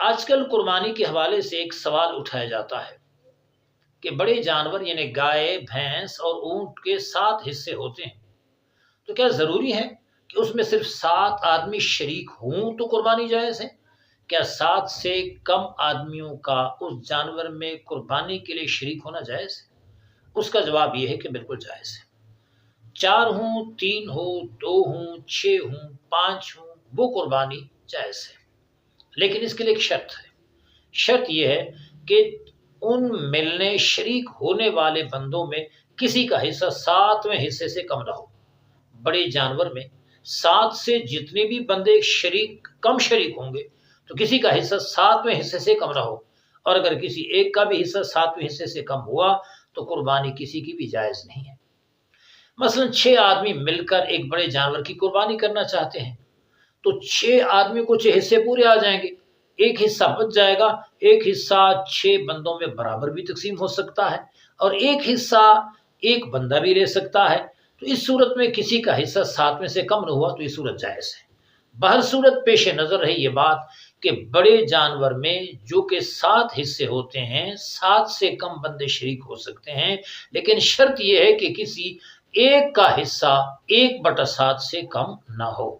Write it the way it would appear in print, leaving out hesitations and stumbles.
آج کل قربانی کے حوالے سے ایک سوال اٹھایا جاتا ہے کہ بڑے جانور یعنی گائے، بھینس اور اونٹ کے 7 حصے ہوتے ہیں، تو کیا ضروری ہے کہ اس میں صرف 7 آدمی شریک ہوں تو قربانی جائز ہے؟ کیا 7 سے کم آدمیوں کا اس جانور میں قربانی کے لیے شریک ہونا جائز ہے؟ اس کا جواب یہ ہے کہ بالکل جائز ہے۔ 4 ہوں، 3 ہو، 2 ہوں، 6 ہوں، 5 ہوں، وہ قربانی جائز ہے، لیکن اس کے لیے ایک شرط ہے۔ شرط یہ ہے کہ ان ملنے شریک ہونے والے بندوں میں کسی کا حصہ 7ویں حصے سے کم نہ ہو۔ بڑے جانور میں 7 سے جتنے بھی بندے کم شریک ہوں گے تو کسی کا حصہ 7ویں حصے سے کم نہ ہو، اور اگر کسی ایک کا بھی حصہ 7ویں حصے سے کم ہوا تو قربانی کسی کی بھی جائز نہیں ہے۔ مثلا 6 آدمی مل کر ایک بڑے جانور کی قربانی کرنا چاہتے ہیں تو 6 آدمی کو 6 حصے پورے آ جائیں گے، ایک حصہ بچ جائے گا، ایک حصہ 6 بندوں میں برابر بھی تقسیم ہو سکتا ہے، اور ایک حصہ ایک بندہ بھی لے سکتا ہے۔ تو اس صورت میں کسی کا حصہ 7 میں سے کم نہ ہوا تو یہ صورت جائز ہے۔ بہر صورت پیش نظر رہے یہ بات کہ بڑے جانور میں جو کہ 7 حصے ہوتے ہیں، 7 سے کم بندے شریک ہو سکتے ہیں، لیکن شرط یہ ہے کہ کسی ایک کا حصہ 1/7 سے کم نہ ہو۔